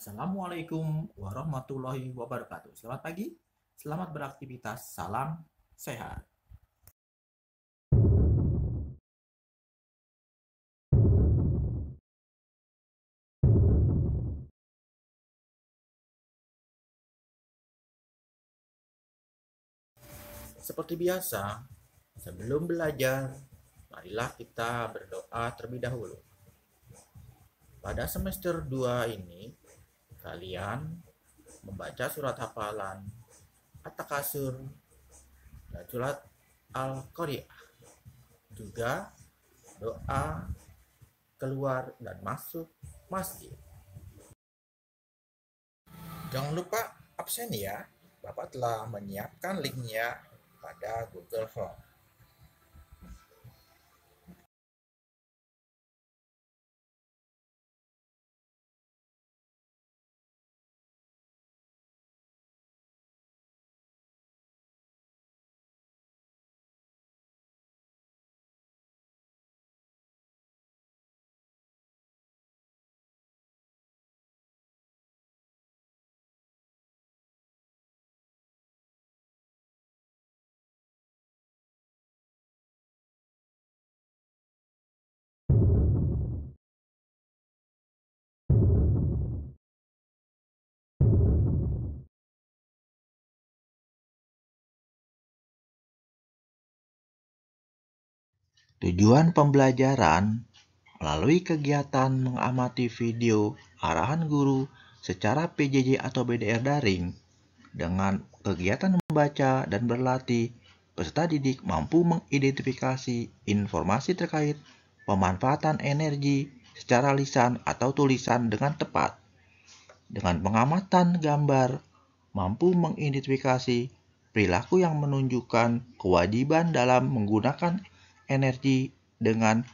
Assalamualaikum warahmatullahi wabarakatuh. Selamat pagi, selamat beraktivitas, salam sehat. Seperti biasa, sebelum belajar, marilah kita berdoa terlebih dahulu. Pada semester 2 ini, kalian membaca surat hafalan At-Takasur dan surat Al-Qari'ah. Juga doa keluar dan masuk masjid. Jangan lupa absen ya. Bapak telah menyiapkan linknya pada Google Form. Tujuan pembelajaran melalui kegiatan mengamati video arahan guru secara PJJ atau BDR daring. Dengan kegiatan membaca dan berlatih, peserta didik mampu mengidentifikasi informasi terkait pemanfaatan energi secara lisan atau tulisan dengan tepat. Dengan pengamatan gambar, mampu mengidentifikasi perilaku yang menunjukkan kewajiban dalam menggunakan energi dengan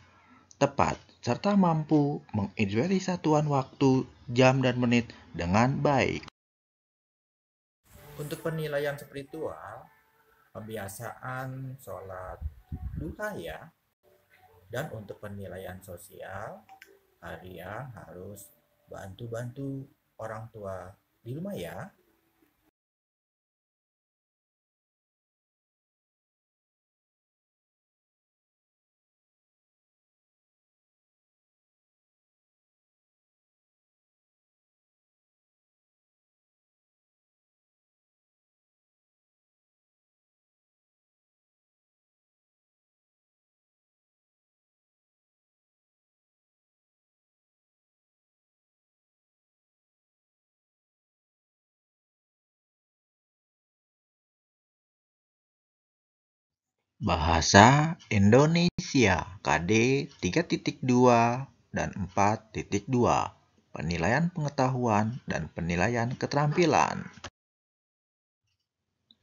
tepat, serta mampu mengidentifikasi satuan waktu, jam, dan menit dengan baik. Untuk penilaian spiritual, pembiasaan sholat duha ya. Dan untuk penilaian sosial, kalian harus bantu-bantu orang tua di rumah ya. Bahasa Indonesia KD 3.2 dan 4.2. Penilaian pengetahuan dan penilaian keterampilan.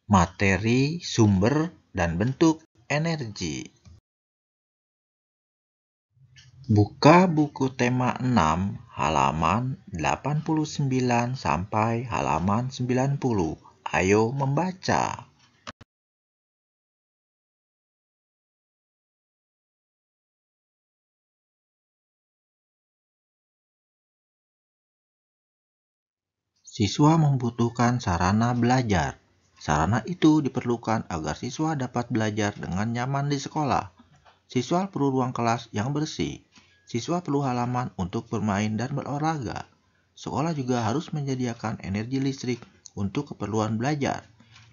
Materi, sumber, dan bentuk energi. Buka buku tema 6 halaman 89 sampai halaman 90. Ayo membaca. Siswa membutuhkan sarana belajar. Sarana itu diperlukan agar siswa dapat belajar dengan nyaman di sekolah. Siswa perlu ruang kelas yang bersih. Siswa perlu halaman untuk bermain dan berolahraga. Sekolah juga harus menyediakan energi listrik untuk keperluan belajar,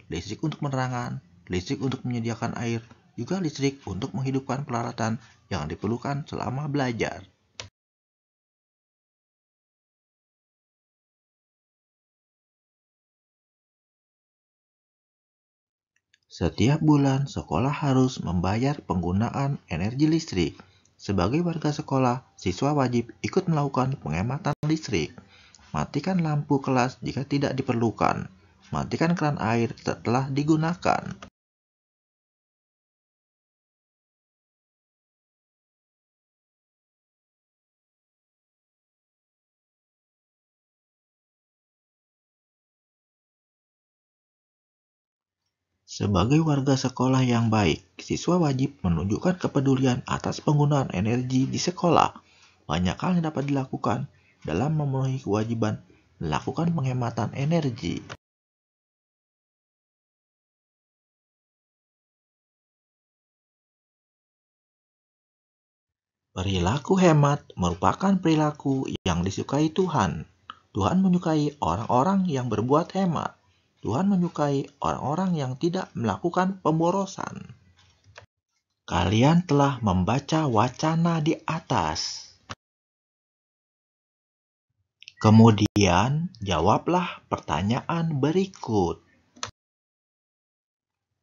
listrik untuk penerangan, listrik untuk menyediakan air, juga listrik untuk menghidupkan peralatan yang diperlukan selama belajar. Setiap bulan, sekolah harus membayar penggunaan energi listrik. Sebagai warga sekolah, siswa wajib ikut melakukan penghematan listrik. Matikan lampu kelas jika tidak diperlukan. Matikan keran air setelah digunakan. Sebagai warga sekolah yang baik, siswa wajib menunjukkan kepedulian atas penggunaan energi di sekolah. Banyak hal yang dapat dilakukan dalam memenuhi kewajiban melakukan penghematan energi. Perilaku hemat merupakan perilaku yang disukai Tuhan. Tuhan menyukai orang-orang yang berbuat hemat. Tuhan menyukai orang-orang yang tidak melakukan pemborosan. Kalian telah membaca wacana di atas. Kemudian, jawablah pertanyaan berikut.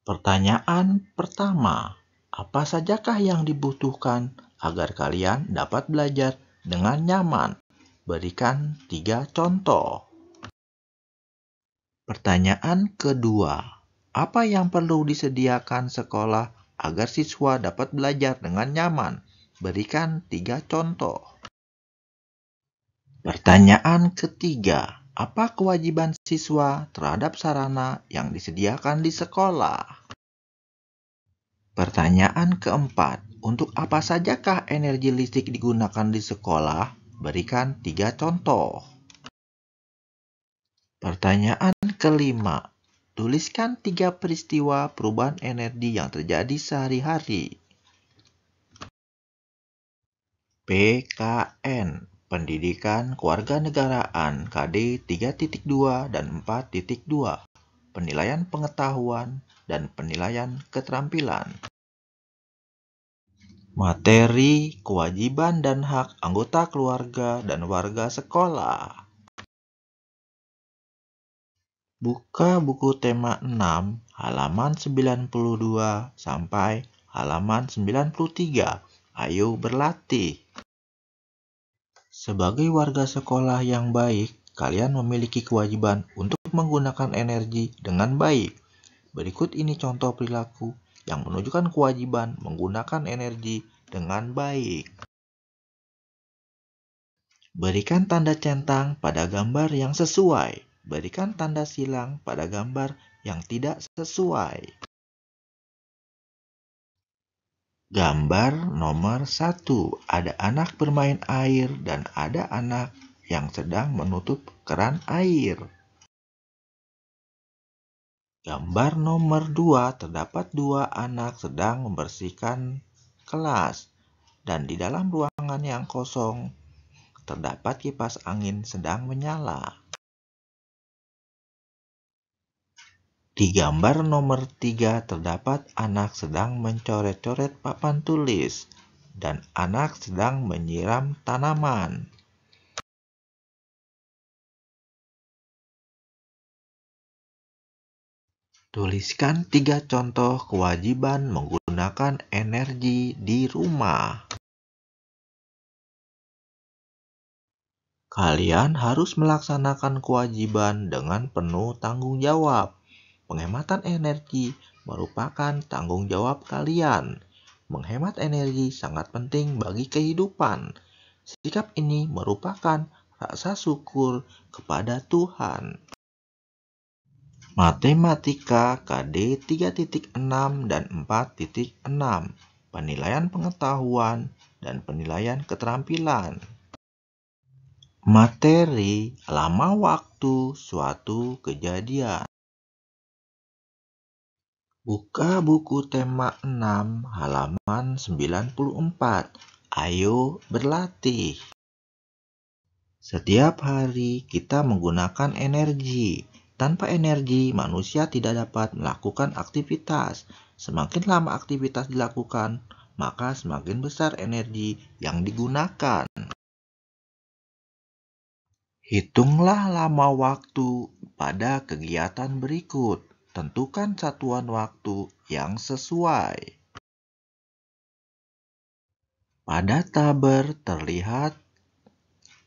Pertanyaan pertama, apa sajakah yang dibutuhkan agar kalian dapat belajar dengan nyaman? Berikan 3 contoh. Pertanyaan kedua, apa yang perlu disediakan sekolah agar siswa dapat belajar dengan nyaman? Berikan 3 contoh. Pertanyaan ketiga, apa kewajiban siswa terhadap sarana yang disediakan di sekolah? Pertanyaan keempat, untuk apa sajakah energi listrik digunakan di sekolah? Berikan 3 contoh. Pertanyaan kelima, tuliskan 3 peristiwa perubahan energi yang terjadi sehari-hari. PKN, Pendidikan Kewarganegaraan KD 3.2 dan 4.2, Penilaian Pengetahuan dan Penilaian Keterampilan. Materi, kewajiban dan hak anggota keluarga dan warga sekolah. Buka buku tema 6, halaman 92 sampai halaman 93. Ayo berlatih. Sebagai warga sekolah yang baik, kalian memiliki kewajiban untuk menggunakan energi dengan baik. Berikut ini contoh perilaku yang menunjukkan kewajiban menggunakan energi dengan baik. Berikan tanda centang pada gambar yang sesuai. Berikan tanda silang pada gambar yang tidak sesuai. Gambar nomor 1, ada anak bermain air dan ada anak yang sedang menutup keran air. Gambar nomor 2, terdapat 2 anak sedang membersihkan kelas dan di dalam ruangan yang kosong terdapat kipas angin sedang menyala. Di gambar nomor 3 terdapat anak sedang mencoret-coret papan tulis dan anak sedang menyiram tanaman. Tuliskan 3 contoh kewajiban menggunakan energi di rumah. Kalian harus melaksanakan kewajiban dengan penuh tanggung jawab. Penghematan energi merupakan tanggung jawab kalian. Menghemat energi sangat penting bagi kehidupan. Sikap ini merupakan rasa syukur kepada Tuhan. Matematika KD 3.6 dan 4.6, penilaian pengetahuan dan penilaian keterampilan. Materi, lama waktu suatu kejadian. Buka buku tema 6 halaman 94. Ayo berlatih. Setiap hari kita menggunakan energi. Tanpa energi, manusia tidak dapat melakukan aktivitas. Semakin lama aktivitas dilakukan, maka semakin besar energi yang digunakan. Hitunglah lama waktu pada kegiatan berikut. Tentukan satuan waktu yang sesuai. Pada tabel terlihat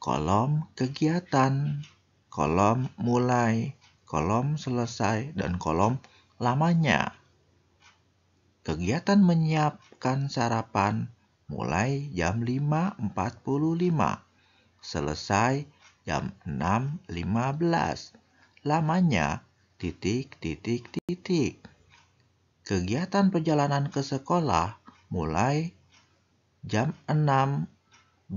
kolom kegiatan, kolom mulai, kolom selesai, dan kolom lamanya. Kegiatan menyiapkan sarapan mulai jam 5.45, selesai jam 6.15. Lamanya ... Kegiatan perjalanan ke sekolah mulai jam 6.20,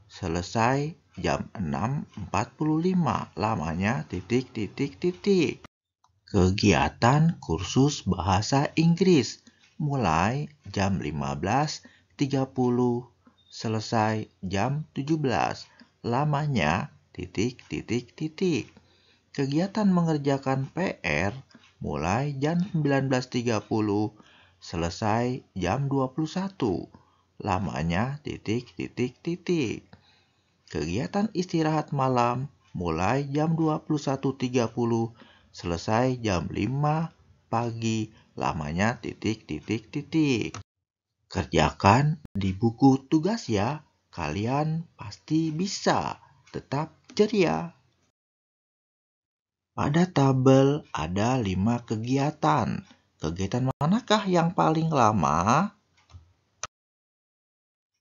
selesai jam 6.45. Lamanya titik titik titik. Kegiatan kursus bahasa Inggris mulai jam 15.30, selesai jam 17. Lamanya titik titik titik. Kegiatan mengerjakan PR mulai jam 19.30, selesai jam 21. Lamanya titik titik titik. Kegiatan istirahat malam mulai jam 21.30, selesai jam 5 pagi. Lamanya titik titik titik. Kerjakan di buku tugas ya. Kalian pasti bisa. Tetap ceria. Pada tabel ada 5 kegiatan. Kegiatan manakah yang paling lama?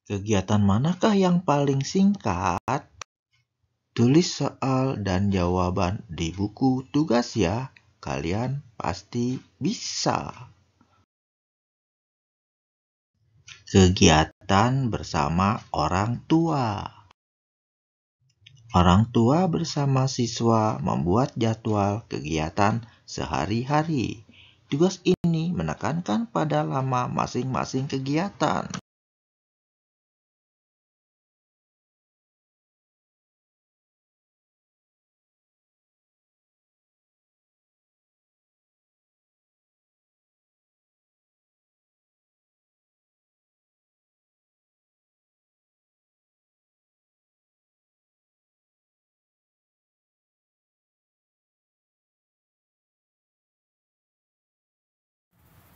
Kegiatan manakah yang paling singkat? Tulis soal dan jawaban di buku tugas ya. Kalian pasti bisa. Kegiatan bersama orang tua. Orang tua bersama siswa membuat jadwal kegiatan sehari-hari. Tugas ini menekankan pada lama masing-masing kegiatan.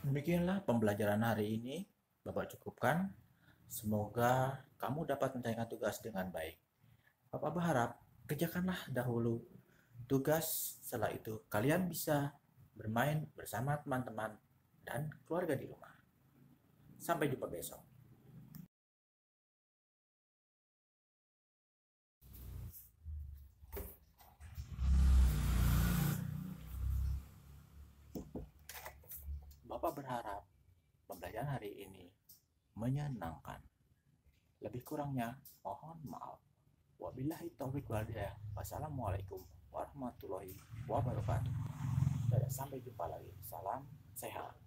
Demikianlah pembelajaran hari ini, Bapak cukupkan. Semoga kamu dapat menyelesaikan tugas dengan baik. Bapak berharap kerjakanlah dahulu tugas, setelah itu kalian bisa bermain bersama teman-teman dan keluarga di rumah. Sampai jumpa besok. Bapak berharap pembelajaran hari ini menyenangkan. Lebih kurangnya mohon maaf. Wabillahi taufiq wal hidayah. Wassalamualaikum warahmatullahi wabarakatuh. Sampai jumpa lagi. Salam sehat.